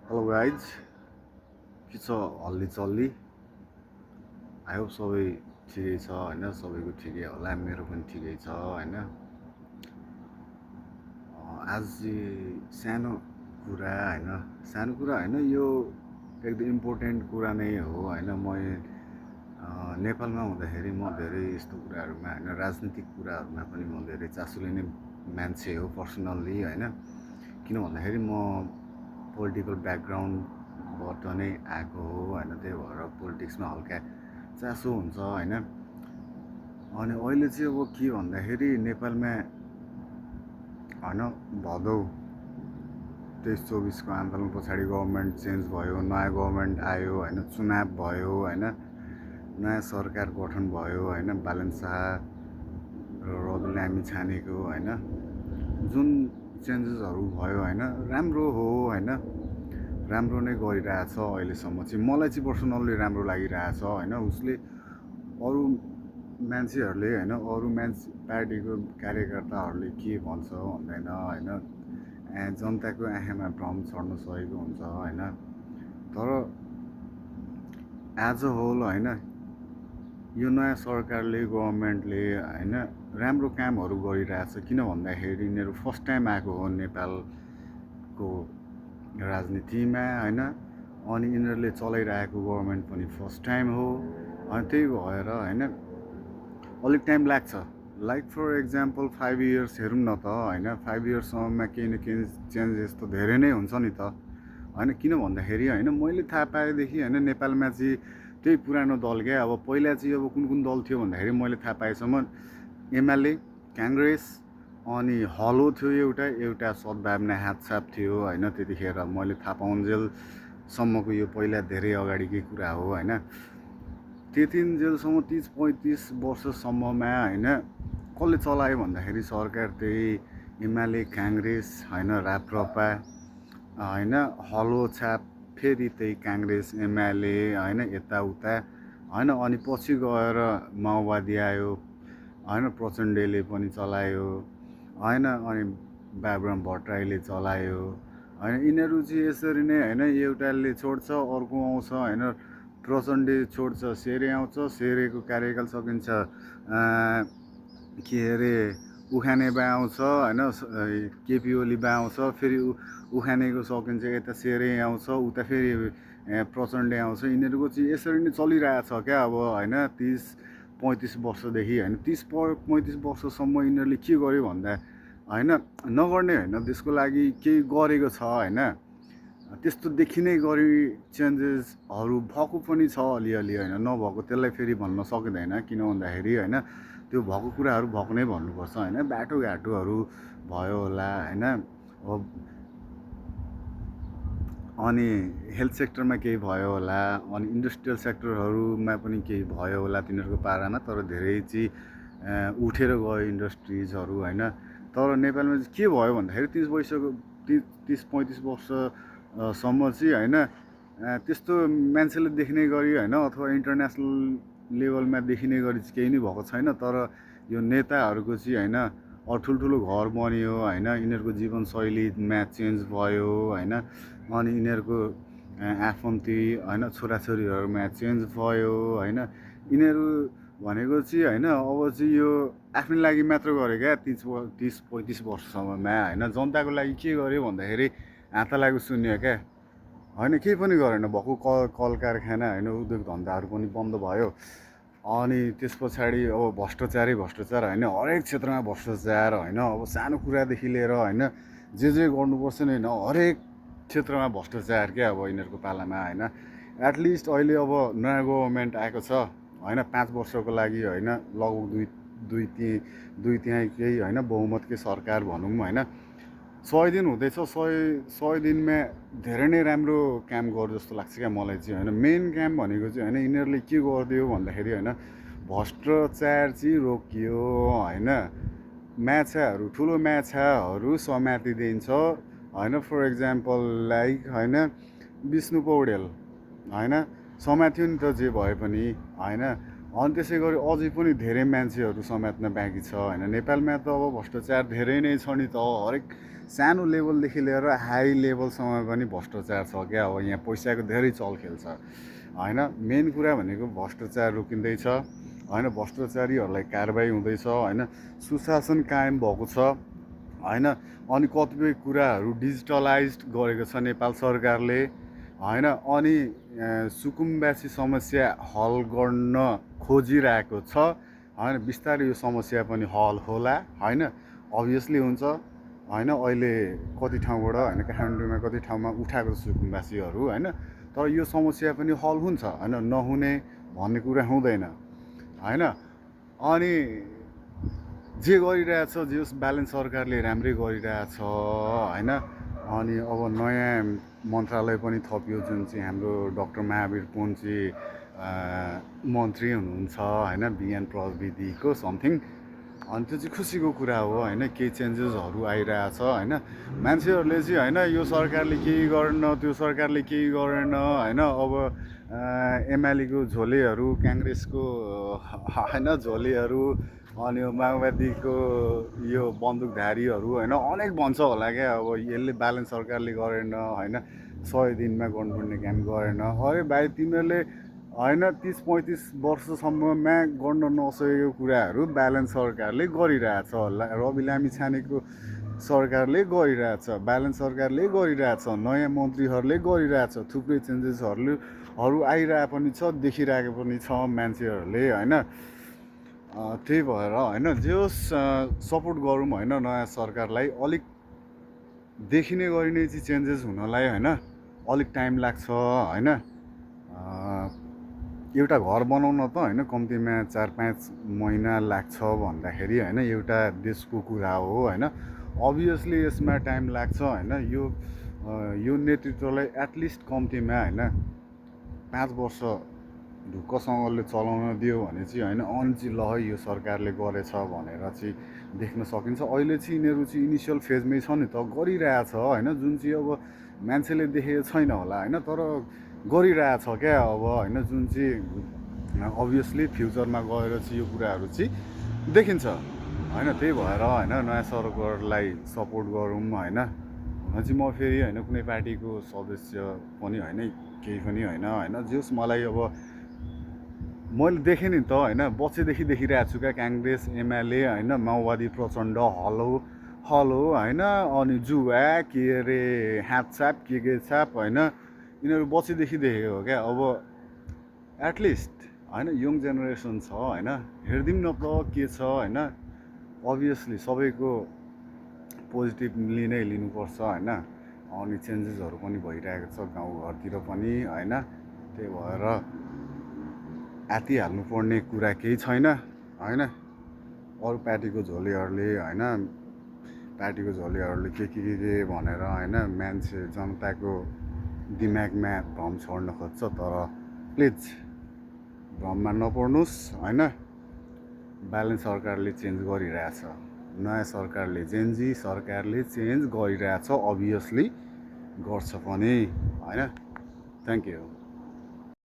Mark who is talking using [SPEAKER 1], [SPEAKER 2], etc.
[SPEAKER 1] Hello guys के छ हल्ली चल्ली आई होप सबै ठिकै छ होइन सबैको ठिकै होला मेरो पनि ठिकै छ होइन आज सानो कुरा होइन सानो कुरा होइन यो एकदम इम्पोर्टेन्ट कुरा नै हो होइन म नेपालमा हुँदाखेरि म धेरै यस्तो कुराहरूमा होइन राजनीतिक कुराहरूमा पनि म धेरै चासो लिने मान्छे हो पर्सनल्ली होइन किन भन्दाखेरि म पोलिटिकल ब्याकग्राउन्डबाट नै आएको हो होइन त्यही भएर पोलिटिक्समा हल्का चासो हुन्छ होइन अनि अहिले चाहिँ अब के भन्दाखेरि नेपालमा होइन भदौ 23-24को आन्दोलन पछाडि गभर्मेन्ट चेन्ज भयो नयाँ गभर्मेन्ट आयो होइन चुनाव भयो होइन नयाँ सरकार गठन भयो होइन बालन शाह र रवि लामी छानेको होइन जुन चेन्जेसहरू भयो होइन राम्रो हो होइन राम्रो नै गरिरहेछ अहिलेसम्म चाहिँ मलाई चाहिँ पर्सनल्ली राम्रो लागिरहेछ होइन उसले अरू मान्छेहरूले होइन अरू पार्टीको कार्यकर्ताहरूले के भन्छ भन्दैन होइन जनताको आँखामा भ्रम चढ्न सकेको हुन्छ होइन तर एज अ होल होइन यो नयाँ सरकारले गभर्मेन्टले होइन राम्रो कामहरू गरिरहेछ किन भन्दाखेरि यिनीहरू फर्स्ट टाइम आएको हो नेपालको राजनीतिमा होइन अनि यिनीहरूले चलाइरहेको गभर्मेन्ट पनि फर्स्ट टाइम हो अनि त्यही भएर होइन अलिक टाइम लाग्छ लाइक फर इक्जाम्पल 5 इयर्स हेरौँ न त होइन 5 इयर्ससम्ममा केही न केही चेन्जेस त धेरै नै हुन्छ नि त होइन किन भन्दाखेरि होइन मैले थाहा पाएदेखि होइन नेपालमा चाहिँ त्यही पुरानो दल क्या अब पहिला चाहिँ अब कुन कुन दल थियो भन्दाखेरि मैले थाहा पाएसम्म एमाले काङ्ग्रेस अनि हलो थियो एउटा एउटा सद्भावना हातछाप थियो होइन त्यतिखेर मैले थाहा पाउन्जेलसम्मको यो पहिला धेरै अगाडिकै कुरा हो होइन त्यतिन्जेलसम्म 30-35 वर्षसम्ममा होइन कसले चलायो भन्दाखेरि सरकार त्यही एमाले काङ्ग्रेस होइन राप्रपा होइन हलो छाप फेरि त्यही काङ्ग्रेस एमाले होइन यताउता होइन अनि पछि गएर माओवादी आयो होइन प्रचण्डले पनि चलायो होइन अनि बाबुराम भट्टराईले चलायो होइन यिनीहरू चाहिँ यसरी नै होइन एउटाले छोड्छ अर्को आउँछ होइन प्रचण्डे छोड्छ सेरे आउँछ सेरेको कार्यकाल सकिन्छ के अरे उखाने बा आउँछ होइन केपी ओली बा आउँछ फेरि उखानेको सकिन्छ यता सेरे आउँछ उता फेरि प्रचण्डे आउँछ यिनीहरूको चाहिँ यसरी नै चलिरहेछ क्या अब होइन 30-35 वर्षदेखि होइन 30-35 वर्षसम्म यिनीहरूले के गर्यो भन्दा होइन नगर्ने होइन त्यसको लागि केही गरेको छ होइन त्यस्तो देखिनै गरी चेन्जेसहरू भएको पनि छ अलिअलि होइन नभएको त्यसलाई फेरि भन्न सकिँदैन किन भन्दाखेरि होइन त्यो भएको कुराहरू भएको नै भन्नुपर्छ होइन बाटोघाटोहरू भयो होला होइन अब अनि हेल्थ सेक्टरमा केही भयो होला अनि इन्डस्ट्रियल सेक्टरहरूमा पनि केही भयो होला तिनीहरूको पारामा तर धेरै चाहिँ उठेर गयो इन्डस्ट्रिजहरू होइन तर नेपालमा चाहिँ के भयो भन्दाखेरि 30-35 वर्षसम्म चाहिँ होइन त्यस्तो मान्छेले देख्ने गरी होइन अथवा इन्टरनेसनल लेभलमा देखिने गरी चाहिँ केही नै भएको छैन तर यो नेताहरूको चाहिँ होइन ठुल्ठुलो घर बन्यो होइन यिनीहरूको जीवनशैलीमा चेन्ज भयो होइन अनि यिनीहरूको आफन्ती होइन छोराछोरीहरूमा चेन्ज भयो होइन यिनीहरू भनेको चाहिँ होइन अब चाहिँ यो आफ्नै लागि मात्र गरे क्या 30-35 वर्षसम्ममा होइन जनताको लागि के गर्यो भन्दाखेरि हात लागु शून्य क्या होइन केही पनि गरेन भएको कल कारखाना होइन उद्योग धन्दाहरू पनि बन्द भयो अनि त्यस पछाडि अब भ्रष्टाचार होइन हरेक क्षेत्रमा भ्रष्टाचार होइन अब सानो कुरादेखि लिएर होइन जे गर्नुपर्छ नि होइन हरेक क्षेत्रमा भ्रष्टाचार क्या अब यिनीहरूको पालामा होइन एटलिस्ट अहिले अब नयाँ गभर्मेन्ट आएको छ होइन 5 वर्षको लागि होइन लगभग दुई तिहाईकै होइन बहुमतकै सरकार भनौँ होइन 100 दिन हुँदैछ 100 दिनमा धेरै नै राम्रो काम गर्यो जस्तो लाग्छ क्या मलाई चाहिँ होइन मेन काम भनेको चाहिँ होइन यिनीहरूले के गरिदियो भन्दाखेरि होइन भ्रष्टाचार चाहिँ रोकियो होइन माछाहरू ठुलो माछाहरू समातिदिन्छ होइन फर इक्जाम्पल लाइक होइन विष्णु पौडेल होइन समात्यो नि त जे भए पनि होइन अनि त्यसै गरी अझै पनि धेरै मान्छेहरू समात्न बाँकी छ होइन नेपालमा त अब भ्रष्टाचार धेरै नै छ नि त हरेक सानो लेभलदेखि लिएर हाई लेभलसम्म पनि भ्रष्टाचार छ क्या। अब यहाँ पैसाको धेरै चलखेल छ होइन। मेन कुरा भनेको भ्रष्टाचार रोकिँदैछ होइन, भ्रष्टाचारीहरूलाई कारबाही हुँदैछ होइन, सुशासन कायम भएको छ होइन। अनि कतिपय कुराहरू डिजिटलाइज गरेको छ नेपाल सरकारले होइन। अनि सुकुम्बासी समस्या हल गर्न खोजिरहेको छ होइन। बिस्तारै यो समस्या पनि हल होला होइन, अभियसली हुन्छ होइन। अहिले कति ठाउँबाट होइन, काठमाडौँमा कति ठाउँमा उठाएको सुकुम्बासीहरू होइन। तर यो समस्या पनि हल हुन्छ होइन, नहुने भन्ने कुरा हुँदैन होइन। अनि जे गरिरहेछ जे होस् ब्यालेन्स सरकारले राम्रै गरिरहेछ होइन। अनि अब नयाँ मन्त्रालय पनि थपियो जुन चाहिँ हाम्रो डाक्टर महावीर पुन्ची मन्त्री हुनुहुन्छ होइन, विज्ञान प्रविधिको समथिङ। अनि त्यो चाहिँ खुसीको कुरा हो होइन, केही चेन्जेसहरू आइरहेछ होइन। मान्छेहरूले चाहिँ होइन यो सरकारले केही गरेन त्यो सरकारले केही गरेन होइन। अब एमालेको झोलेहरू, काङ्ग्रेसको होइन झोलेहरू, अनि यो माओवादीको यो बन्दुकधारीहरू होइन अनेक भन्छ होला क्या। अब यसले ब्यालेन्स सरकारले गरेन होइन, 100 दिनमा गर्नुपर्ने काम गरेन। अरे भाइ तिमीहरूले होइन 30-35 वर्षसम्ममा गर्न नसकेको कुराहरू ब्यालेन्स सरकारले गरिरहेछ। रवि लामिछानेको सरकारले गरिरहेछ, ब्यालेन्स सरकारले गरिरहेछ, नयाँ मन्त्रीहरूले गरिरहेछ, थुप्रै चेन्जेसहरू आइरहेको पनि छ, देखिरहेको पनि छ मान्छेहरूले होइन। त्यही भएर होइन जे होस् सपोर्ट गरौँ होइन नयाँ सरकारलाई। अलिक देखिने गरिने चाहिँ चेन्जेस हुनलाई होइन अलिक टाइम लाग्छ होइन। एउटा घर बनाउन त होइन कम्तीमा 4-5 महिना लाग्छ भन्दाखेरि होइन एउटा देशको कुरा हो होइन। अभियसली यसमा टाइम लाग्छ होइन। यो नेतृत्वलाई एटलिस्ट कम्तीमा होइन 5 वर्ष ढुक्कसँगले चलाउन दियो भने चाहिँ होइन अनि ल है यो सरकारले गरेछ भनेर चाहिँ देख्न सकिन्छ। अहिले चाहिँ यिनीहरू चाहिँ इनिसियल फेजमै छ नि त, गरिरहेछ होइन। जुन चाहिँ अब मान्छेले देखेको छैन होला होइन, तर गरिरहेछ क्या अब होइन। जुन चाहिँ अभियसली फ्युचरमा गएर चाहिँ यो कुराहरू चाहिँ देखिन्छ होइन। त्यही भएर होइन नयाँ सरकारलाई सपोर्ट गरौँ होइन। हुन चाहिँ म फेरि होइन कुनै पार्टीको सदस्य पनि होइन, केही पनि होइन होइन। जस मलाई अब मैले देखेँ नि त होइन, बच्चैदेखि देखिरहेको छु क्या काङ्ग्रेस एमाले होइन, माओवादी प्रचण्ड हलो होइन। अनि जुवा के अरे हातछाप के छाप होइन, यिनीहरू बच्चैदेखि देखेको हो क्या। अब एटलिस्ट होइन यङ जेनेरेसन छ होइन, हेरिदिउँ न त के छ होइन। अभियसली सबैको पोजिटिभली नै लिनुपर्छ होइन। अनि चेन्जेसहरू पनि भइरहेको छ गाउँघरतिर पनि होइन। त्यही भएर आत्तिहाल्नुपर्ने कुरा केही छैन होइन। अरू पार्टीको झोलेहरूले होइन, पार्टीको झोलेहरूले के भनेर होइन मान्छे जनताको दिमागमा भ्रम छोड्न खोज्छ। तर प्लिज भ्रममा नपर्नुहोस् होइन। ब्यालेन्स सरकारले चेन्ज गरिरहेछ, नयाँ सरकारले जेनजी सरकारले चेन्ज गरिरहेछ, अभियसली गर्छ पनि होइन। Thank you.